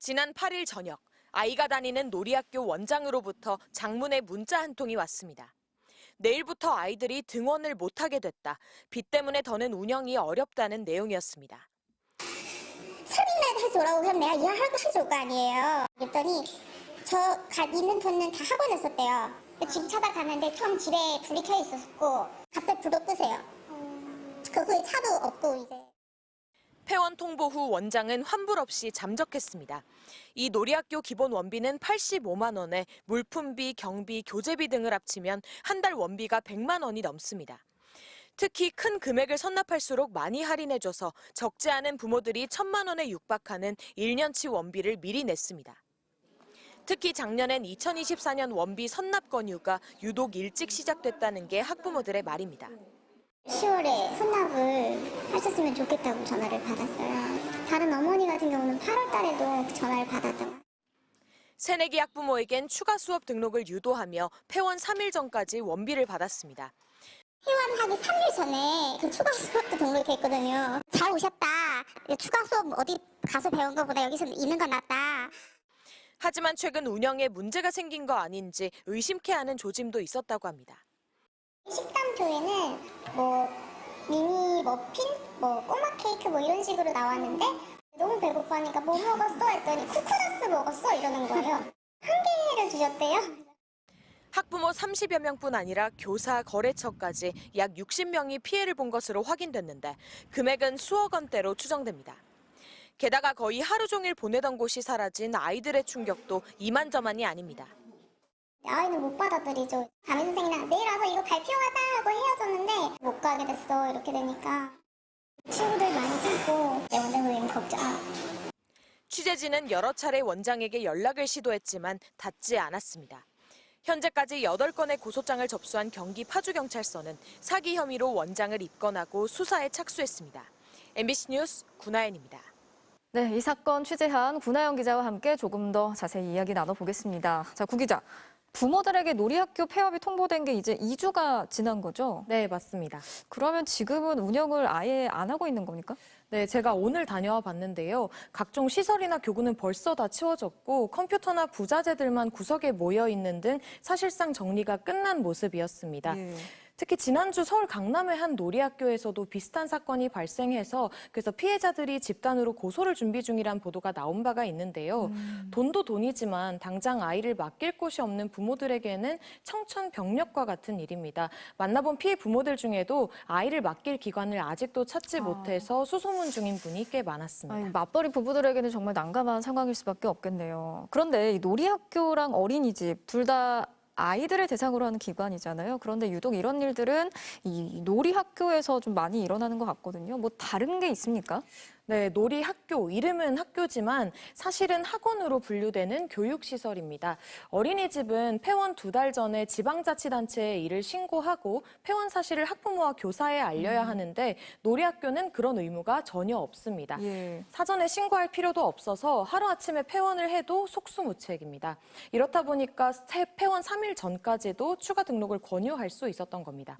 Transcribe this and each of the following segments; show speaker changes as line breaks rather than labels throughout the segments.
지난 8일 저녁, 아이가 다니는 놀이학교 원장으로부터 장문의 문자 한 통이 왔습니다. 내일부터 아이들이 등원을 못하게 됐다. 비 때문에 더는 운영이 어렵다는 내용이었습니다.
설명이라도 해서 오라고 그럼 내가 이해하고 해줄 거 아니에요. 그랬더니 있는 돈은 다 학원에 썼대요. 집 찾아가는데 처음 집에 불이 켜 있었고 갑자기 불도 끄세요. 그 후에 차도 없고 이제.
폐원 통보 후 원장은 환불 없이 잠적했습니다. 이 놀이학교 기본 원비는 85만 원에 물품비, 경비, 교재비 등을 합치면 한 달 원비가 100만 원이 넘습니다. 특히 큰 금액을 선납할수록 많이 할인해줘서 적지 않은 부모들이 1,000만 원에 육박하는 1년치 원비를 미리 냈습니다. 특히 작년엔 2024년 원비 선납 건유가 유독 일찍 시작됐다는 게 학부모들의 말입니다.
10월에 선납을 하셨으면 좋겠다고 전화를 받았어요. 다른 어머니 같은 경우는 8월 달에도 전화를 받았던 거예요.
새내기 학부모에겐 추가 수업 등록을 유도하며 폐원 3일 전까지 원비를 받았습니다.
회원하기 3일 전에 그 추가 수업도 등록이 됐거든요. 잘 오셨다. 추가 수업 어디 가서 배운 것보다 여기서 있는 건 낫다.
하지만 최근 운영에 문제가 생긴 거 아닌지 의심케 하는 조짐도 있었다고 합니다.
식단표에는 미니 머핀, 꼬마 케이크 이런 식으로 나왔는데 너무 배고파니까 뭐 먹었어? 했더니 쿠쿠다스 먹었어? 이러는 거예요. 한 개를 주셨대요.
학부모 30여 명뿐 아니라 교사, 거래처까지 약 60명이 피해를 본 것으로 확인됐는데 금액은 수억 원대로 추정됩니다. 게다가 거의 하루 종일 보내던 곳이 사라진 아이들의 충격도 이만저만이 아닙니다.
아이는 못 받아들이죠. 담임 선생님이랑 내일 와서 이거 발표하자 하고 헤어졌는데 못 가게 됐어. 이렇게 되니까 친구들 많이 찾고 내 원장님 걱정.
취재진은 여러 차례 원장에게 연락을 시도했지만 닿지 않았습니다. 현재까지 8건의 고소장을 접수한 경기 파주경찰서는 사기 혐의로 원장을 입건하고 수사에 착수했습니다. MBC 뉴스 구나연입니다.
네, 이 사건 취재한 구나연 기자와 함께 조금 더 자세히 이야기 나눠보겠습니다. 자, 구 기자. 부모들에게 놀이학교 폐업이 통보된 게 이제 2주가 지난 거죠?
네, 맞습니다.
그러면 지금은 운영을 아예 안 하고 있는 겁니까?
네, 제가 오늘 다녀와 봤는데요. 각종 시설이나 교구는 벌써 다 치워졌고 컴퓨터나 부자재들만 구석에 모여 있는 등 사실상 정리가 끝난 모습이었습니다.
예.
특히 지난주 서울 강남의 한 놀이학교에서도 비슷한 사건이 발생해서 그래서 피해자들이 집단으로 고소를 준비 중이란 보도가 나온 바가 있는데요. 돈도 돈이지만 당장 아이를 맡길 곳이 없는 부모들에게는 청천벽력과 같은 일입니다. 만나본 피해 부모들 중에도 아이를 맡길 기관을 아직도 찾지 못해서 수소문 중인 분이 꽤 많았습니다.
아니, 맞벌이 부부들에게는 정말 난감한 상황일 수밖에 없겠네요. 그런데 이 놀이학교랑 어린이집 둘 다 아이들을 대상으로 하는 기관이잖아요. 그런데 유독 이런 일들은 이 놀이학교에서 좀 많이 일어나는 것 같거든요. 뭐 다른 게 있습니까?
네, 놀이학교, 이름은 학교지만 사실은 학원으로 분류되는 교육시설입니다. 어린이집은 폐원 2달 전에 지방자치단체에 이를 신고하고 폐원 사실을 학부모와 교사에 알려야 하는데 놀이학교는 그런 의무가 전혀 없습니다.
예.
사전에 신고할 필요도 없어서 하루아침에 폐원을 해도 속수무책입니다. 이렇다 보니까 폐원 3일 전까지도 추가 등록을 권유할 수 있었던 겁니다.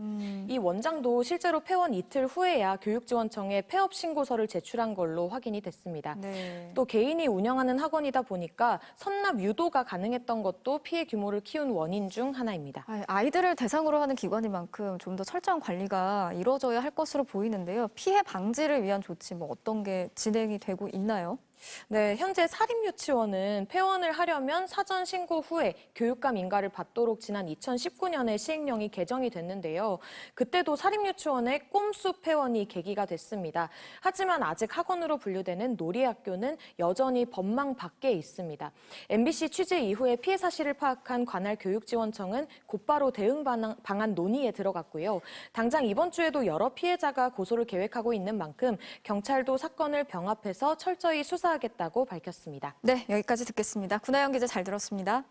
이 원장도 실제로 폐원 이틀 후에야 교육지원청에 폐업 신고서를 제출한 걸로 확인이 됐습니다.
네.
또 개인이 운영하는 학원이다 보니까 선납 유도가 가능했던 것도 피해 규모를 키운 원인 중 하나입니다.
아이들을 대상으로 하는 기관인 만큼 좀 더 철저한 관리가 이루어져야 할 것으로 보이는데요. 피해 방지를 위한 조치 뭐 어떤 게 진행이 되고 있나요?
네, 현재 사립유치원은 폐원을 하려면 사전 신고 후에 교육감 인가를 받도록 지난 2019년에 시행령이 개정이 됐는데요. 그때도 사립유치원의 꼼수 폐원이 계기가 됐습니다. 하지만 아직 학원으로 분류되는 놀이학교는 여전히 법망 밖에 있습니다. MBC 취재 이후에 피해 사실을 파악한 관할 교육지원청은 곧바로 대응 방안 논의에 들어갔고요. 당장 이번 주에도 여러 피해자가 고소를 계획하고 있는 만큼 경찰도 사건을 병합해서 철저히 수사하겠다고 밝혔습니다.
네, 여기까지 듣겠습니다. 구나연 기자 잘 들었습니다.